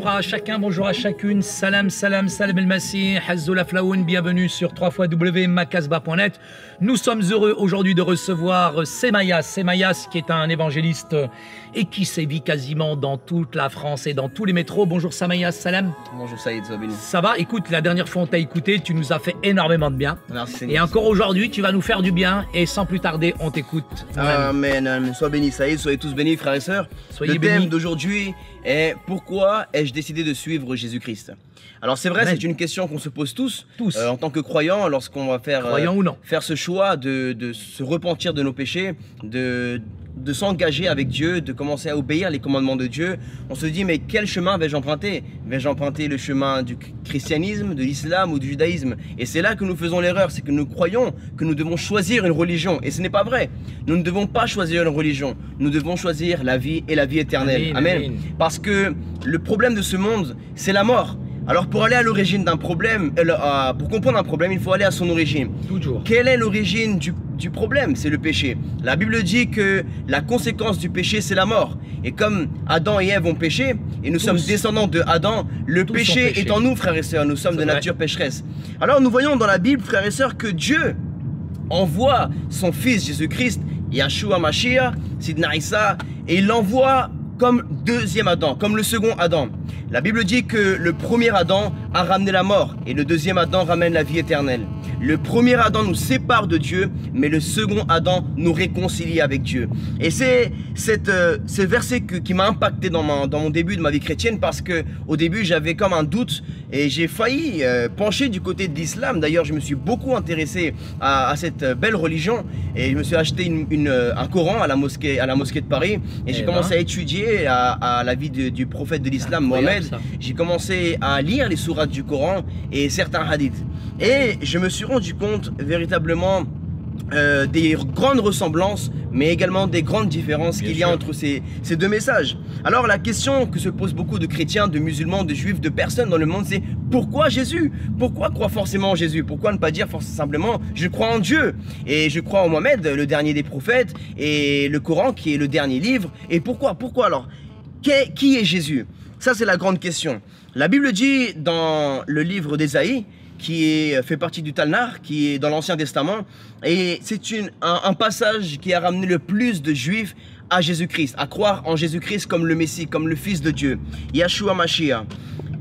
bonjour à chacun, bonjour à chacune, salam, salam, salam el-Masih, Hazzoul Aflaoun, bienvenue sur www.makasba.net. Nous sommes heureux aujourd'hui de recevoir Semayas qui est un évangéliste et qui sévit quasiment dans toute la France et dans tous les métros. Bonjour Semayas, salam. Bonjour Saïd, ça va? Écoute, la dernière fois on t'a écouté, tu nous as fait énormément de bien. Merci. Et encore aujourd'hui, tu vas nous faire du bien et sans plus tarder, on t'écoute. Amen. Sois béni Saïd, soyez tous bénis frères et sœurs. Soyez bénis. Le thème bénis. D'aujourd'hui est pourquoi ai-je décidé de suivre Jésus-Christ? Alors c'est vrai, c'est une question qu'on se pose tous. En tant que croyants, lorsqu'on va faire ce choix de se repentir de nos péchés, de s'engager avec Dieu, de commencer à obéir les commandements de Dieu, on se dit mais quel chemin vais-je emprunter? Vais-je emprunter le chemin du christianisme, de l'islam ou du judaïsme? Et c'est là que nous faisons l'erreur, c'est que nous croyons que nous devons choisir une religion, et ce n'est pas vrai. Nous ne devons pas choisir une religion, nous devons choisir la vie et la vie éternelle. Amen. Parce que le problème de ce monde, c'est la mort. Alors pour aller à l'origine d'un problème, pour comprendre un problème, il faut aller à son origine. Toujours. Quelle est l'origine du problème? C'est le péché. La Bible dit que la conséquence du péché, c'est la mort. Et comme Adam et Ève ont péché, et nous sommes descendants de Adam, le péché est en nous, frères et sœurs. Nous sommes de nature pécheresse. Alors nous voyons dans la Bible, frères et sœurs, que Dieu envoie son Fils Jésus-Christ, Yeshua Mashiach, Sidna Issa, et il l'envoie comme deuxième Adam, comme le second Adam. La Bible dit que le premier Adam a ramené la mort et le deuxième Adam ramène la vie éternelle. Le premier Adam nous sépare de Dieu, mais le second Adam nous réconcilie avec Dieu. Et c'est ce verset qui m'a impacté dans mon début de ma vie chrétienne, parce que au début j'avais comme un doute et j'ai failli pencher du côté de l'islam. D'ailleurs je me suis beaucoup intéressé à cette belle religion et je me suis acheté un Coran à la mosquée de Paris et j'ai commencé à étudier à la vie du prophète de l'islam, Mohamed. J'ai commencé à lire les sourates du Coran et certains hadiths. Et je me suis rendu compte véritablement des grandes ressemblances, mais également des grandes différences qu'il y a entre ces deux messages. Alors la question que se posent beaucoup de chrétiens, de musulmans, de juifs, de personnes dans le monde, c'est pourquoi Jésus? Pourquoi croire forcément en Jésus? Pourquoi ne pas dire simplement je crois en Dieu? Et je crois en Mohamed, le dernier des prophètes, et le Coran qui est le dernier livre. Et pourquoi alors? Qui est Jésus? Ça c'est la grande question. La Bible dit dans le livre d'Ésaïe, qui fait partie du Talmud, qui est dans l'Ancien Testament, et c'est un passage qui a ramené le plus de Juifs à Jésus-Christ, à croire en Jésus-Christ comme le Messie, comme le Fils de Dieu, Yeshua Mashiach.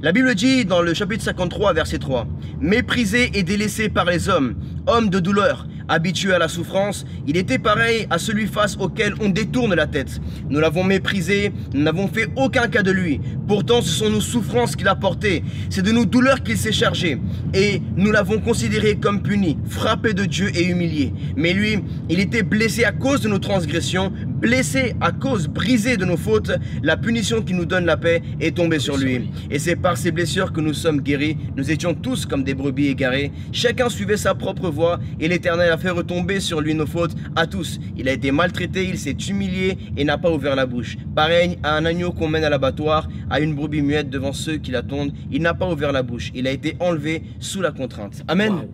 La Bible dit dans le chapitre 53, verset 3, « Méprisé et délaissé par les hommes, homme de douleur, habitué à la souffrance, il était pareil à celui face auquel on détourne la tête. Nous l'avons méprisé, nous n'avons fait aucun cas de lui. Pourtant, ce sont nos souffrances qu'il a portées, c'est de nos douleurs qu'il s'est chargé. Et nous l'avons considéré comme puni, frappé de Dieu et humilié. Mais lui, il était blessé à cause de nos transgressions, blessé à cause, brisé de nos fautes. La punition qui nous donne la paix est tombée sur lui. Et c'est par ses blessures que nous sommes guéris. Nous étions tous comme des brebis égarées. Chacun suivait sa propre voie et l'Éternel a fait retomber sur lui nos fautes à tous. Il a été maltraité, il s'est humilié et n'a pas ouvert la bouche. Pareil à un agneau qu'on mène à l'abattoir, à une brebis muette devant ceux qui l'attendent, il n'a pas ouvert la bouche. Il a été enlevé sous la contrainte. Amen.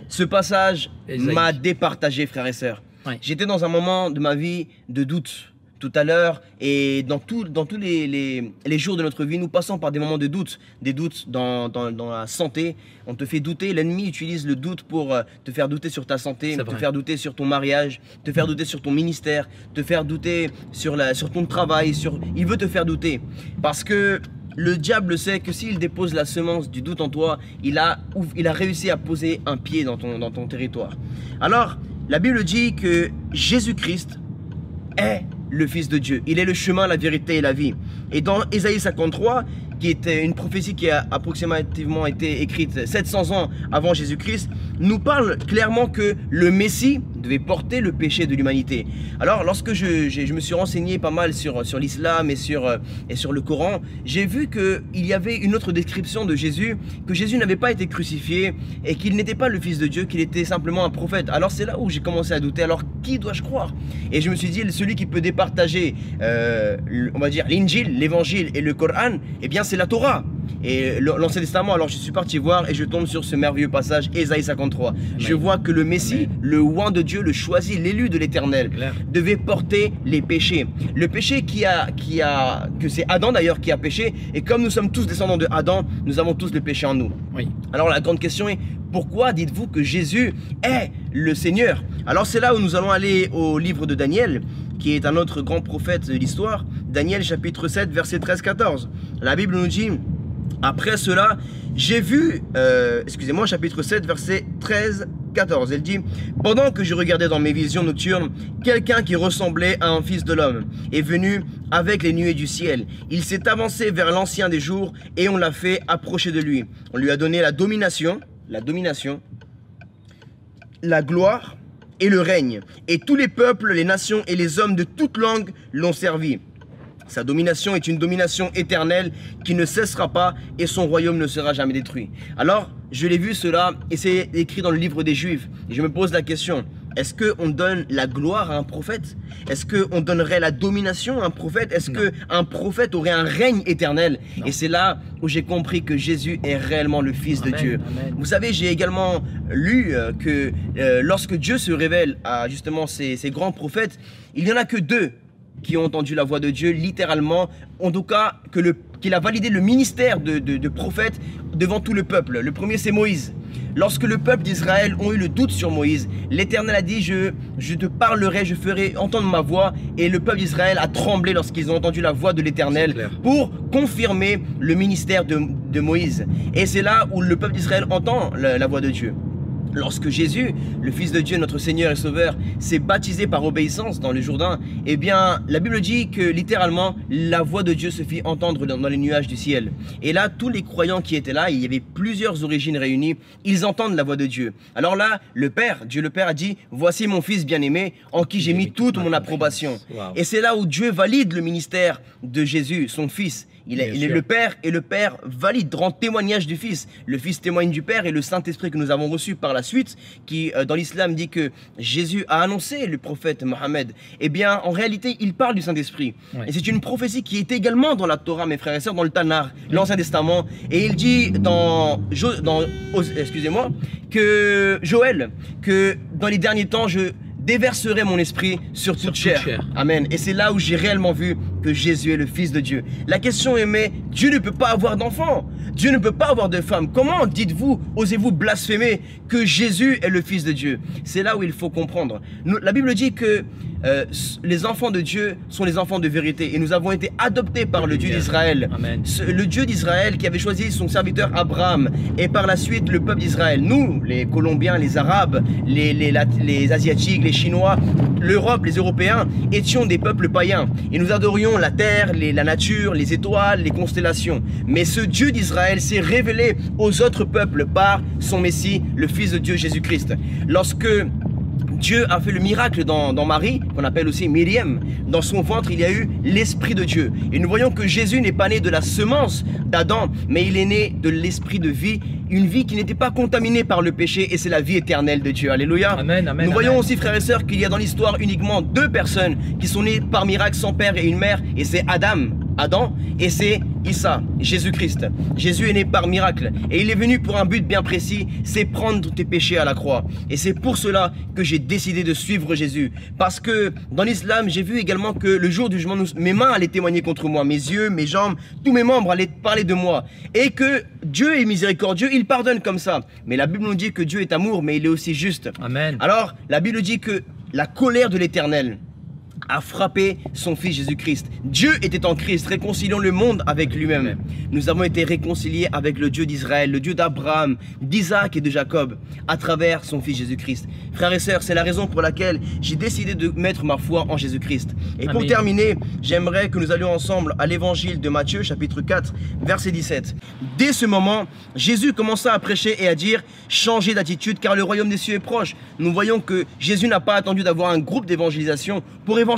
Ce passage m'a départagé, frères et sœurs. J'étais dans un moment de ma vie de doute. Tout à l'heure, et dans tous les jours de notre vie, nous passons par des moments de doute, des doutes dans la santé. On te fait douter, l'ennemi utilise le doute pour te faire douter sur ta santé, te faire douter sur ton mariage, te faire douter sur ton ministère, te faire douter sur ton travail, il veut te faire douter. Parce que le diable sait que s'il dépose la semence du doute en toi, il a réussi à poser un pied dans ton territoire. Alors, la Bible dit que Jésus-Christ est le Fils de Dieu. Il est le chemin, la vérité et la vie. Et dans Ésaïe 53, qui est une prophétie qui a approximativement été écrite 700 ans avant Jésus-Christ, nous parle clairement que le Messie devait porter le péché de l'humanité. Alors lorsque je me suis renseigné pas mal sur l'islam et sur le Coran, j'ai vu qu'il y avait une autre description de Jésus, que Jésus n'avait pas été crucifié et qu'il n'était pas le Fils de Dieu, qu'il était simplement un prophète. Alors c'est là où j'ai commencé à douter, alors qui dois-je croire? Et je me suis dit, celui qui peut départager, on va dire, l'Injil, l'Évangile et le Coran, eh bien c'est la Torah. et l'Ancien Testament. Alors je suis parti voir et je tombe sur ce merveilleux passage, Ésaïe 53. Je vois que le Messie, le oint de Dieu, le choisi, l'élu de l'Éternel, devait porter les péchés. Le péché que c'est Adam d'ailleurs qui a péché, et comme nous sommes tous descendants de Adam, nous avons tous le péché en nous. Oui. Alors la grande question est, pourquoi dites-vous que Jésus est le Seigneur? Alors c'est là où nous allons aller au livre de Daniel, qui est un autre grand prophète de l'histoire. Daniel chapitre 7 verset 13-14. La Bible nous dit: après cela, j'ai vu, chapitre 7 verset 13-14. Elle dit: pendant que je regardais dans mes visions nocturnes, quelqu'un qui ressemblait à un fils de l'homme est venu avec les nuées du ciel. Il s'est avancé vers l'ancien des jours et on l'a fait approcher de lui. On lui a donné la domination, la gloire et le règne. Et tous les peuples, les nations et les hommes de toute langue l'ont servi. Sa domination est une domination éternelle qui ne cessera pas et son royaume ne sera jamais détruit. Alors, je l'ai vu cela et c'est écrit dans le livre des Juifs. Et je me pose la question, est-ce qu'on donne la gloire à un prophète? Est-ce qu'on donnerait la domination à un prophète? Est-ce qu'un prophète aurait un règne éternel? Et c'est là où j'ai compris que Jésus est réellement le Fils de Dieu. Amen. Vous savez, j'ai également lu que lorsque Dieu se révèle à justement ces grands prophètes, il n'y en a que 2 qui ont entendu la voix de Dieu, littéralement, en tout cas, qu'il a validé le ministère de prophète devant tout le peuple. Le premier, c'est Moïse. Lorsque le peuple d'Israël ont eu le doute sur Moïse, l'Éternel a dit: je te parlerai, je ferai entendre ma voix. Et le peuple d'Israël a tremblé lorsqu'ils ont entendu la voix de l'Éternel pour confirmer le ministère de Moïse. Et c'est là où le peuple d'Israël entend la voix de Dieu. Lorsque Jésus, le Fils de Dieu, notre Seigneur et Sauveur, s'est baptisé par obéissance dans le Jourdain, eh bien, la Bible dit que littéralement, la voix de Dieu se fit entendre dans les nuages du ciel. Et là, tous les croyants qui étaient là, il y avait plusieurs origines réunies, ils entendent la voix de Dieu. Alors là, le Père, Dieu le Père a dit: voici mon Fils bien-aimé, en qui j'ai mis toute mon approbation. Wow. Et c'est là où Dieu valide le ministère de Jésus, son Fils. Il est le Père, et le Père valide, rend témoignage du Fils. Le Fils témoigne du Père, et le Saint-Esprit que nous avons reçu par la suite, qui dans l'islam dit que Jésus a annoncé le prophète Mohammed, eh bien en réalité il parle du Saint-Esprit. Et c'est une prophétie qui est également dans la Torah, mes frères et sœurs, dans le Tanakh, l'Ancien Testament. Et il dit que Joël, que dans les derniers temps je déverserai mon esprit sur toute chair. Amen. Et c'est là où j'ai réellement vu que Jésus est le Fils de Dieu. La question est, mais Dieu ne peut pas avoir d'enfants. Dieu ne peut pas avoir de femme. Comment dites-vous, osez-vous blasphémer que Jésus est le Fils de Dieu? C'est là où il faut comprendre. La Bible dit que les enfants de Dieu sont les enfants de vérité, et nous avons été adoptés par le Dieu d'Israël. Le Dieu d'Israël qui avait choisi son serviteur Abraham, et par la suite le peuple d'Israël. Nous, les Colombiens, les Arabes, les Asiatiques, les Chinois, l'Europe, les Européens, étions des peuples païens, et nous adorions la terre, la nature, les étoiles, les constellations. Mais ce Dieu d'Israël s'est révélé aux autres peuples par son Messie, le Fils de Dieu Jésus-Christ. Lorsque Dieu a fait le miracle dans Marie, qu'on appelle aussi Myriam, dans son ventre il y a eu l'Esprit de Dieu. Et nous voyons que Jésus n'est pas né de la semence d'Adam, mais il est né de l'Esprit de vie, une vie qui n'était pas contaminée par le péché, et c'est la vie éternelle de Dieu. Alléluia. Amen, amen, nous voyons aussi, frères et sœurs, qu'il y a dans l'histoire uniquement 2 personnes qui sont nées par miracle sans père et une mère, et c'est Adam, et c'est Issa, Jésus-Christ. Jésus est né par miracle, et il est venu pour un but bien précis, c'est prendre tes péchés à la croix. Et c'est pour cela que j'ai décidé de suivre Jésus, parce que dans l'islam, j'ai vu également que le jour du jugement, mes mains allaient témoigner contre moi, mes yeux, mes jambes, tous mes membres allaient parler de moi, et que Dieu est miséricordieux, il pardonne comme ça. Mais la Bible nous dit que Dieu est amour, mais il est aussi juste. Amen. Alors, la Bible dit que la colère de l'Éternel a frappé son Fils Jésus-Christ. Dieu était en Christ, réconciliant le monde avec lui-même. Nous avons été réconciliés avec le Dieu d'Israël, le Dieu d'Abraham, d'Isaac et de Jacob, à travers son Fils Jésus-Christ. Frères et sœurs, c'est la raison pour laquelle j'ai décidé de mettre ma foi en Jésus-Christ. Et pour terminer, j'aimerais que nous allions ensemble à l'évangile de Matthieu, chapitre 4, verset 17. Dès ce moment, Jésus commença à prêcher et à dire: changez d'attitude car le royaume des cieux est proche. Nous voyons que Jésus n'a pas attendu d'avoir un groupe d'évangélisation pour évangéliser.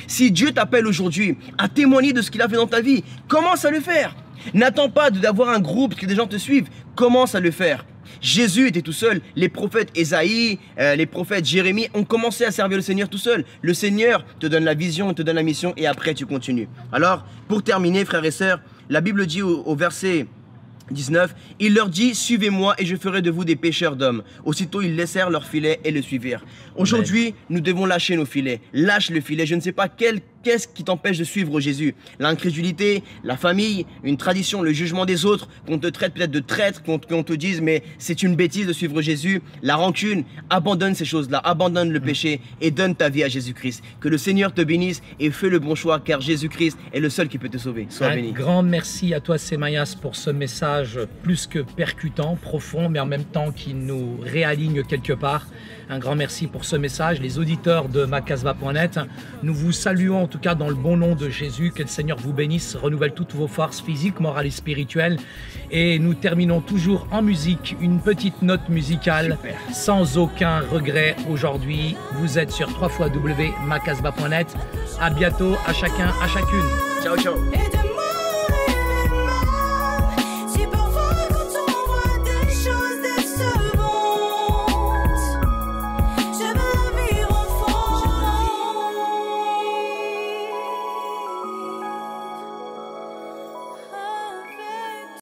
Si Dieu t'appelle aujourd'hui à témoigner de ce qu'il a fait dans ta vie, commence à le faire. N'attends pas d'avoir un groupe, que des gens te suivent. Commence à le faire. Jésus était tout seul. Les prophètes Ésaïe, les prophètes Jérémie ont commencé à servir le Seigneur tout seul. Le Seigneur te donne la vision, te donne la mission, et après tu continues. Alors, pour terminer, frères et sœurs, la Bible dit au verset 19, il leur dit, suivez-moi et je ferai de vous des pêcheurs d'hommes. Aussitôt, ils laissèrent leurs filets et le suivirent. Aujourd'hui, nous devons lâcher nos filets. Lâche le filet. Je ne sais pas qu'est-ce qui t'empêche de suivre Jésus. L'incrédulité, la famille, une tradition, le jugement des autres, qu'on te traite peut-être de traître, qu'on te dise, mais c'est une bêtise de suivre Jésus. La rancune, abandonne ces choses-là, abandonne le péché et donne ta vie à Jésus-Christ. Que le Seigneur te bénisse et fais le bon choix, car Jésus-Christ est le seul qui peut te sauver. Sois béni. Un grand merci à toi, Semayas, pour ce message plus que percutant, profond, mais en même temps qui nous réaligne quelque part. Un grand merci pour ce message. Les auditeurs de macasba.net, nous vous saluons en tout cas dans le bon nom de Jésus. Que le Seigneur vous bénisse, renouvelle toutes vos forces physiques, morales et spirituelles. Et nous terminons toujours en musique, une petite note musicale. Super. Sans aucun regret aujourd'hui. Vous êtes sur www.macasba.net. À bientôt, à chacun, à chacune. Ciao, ciao.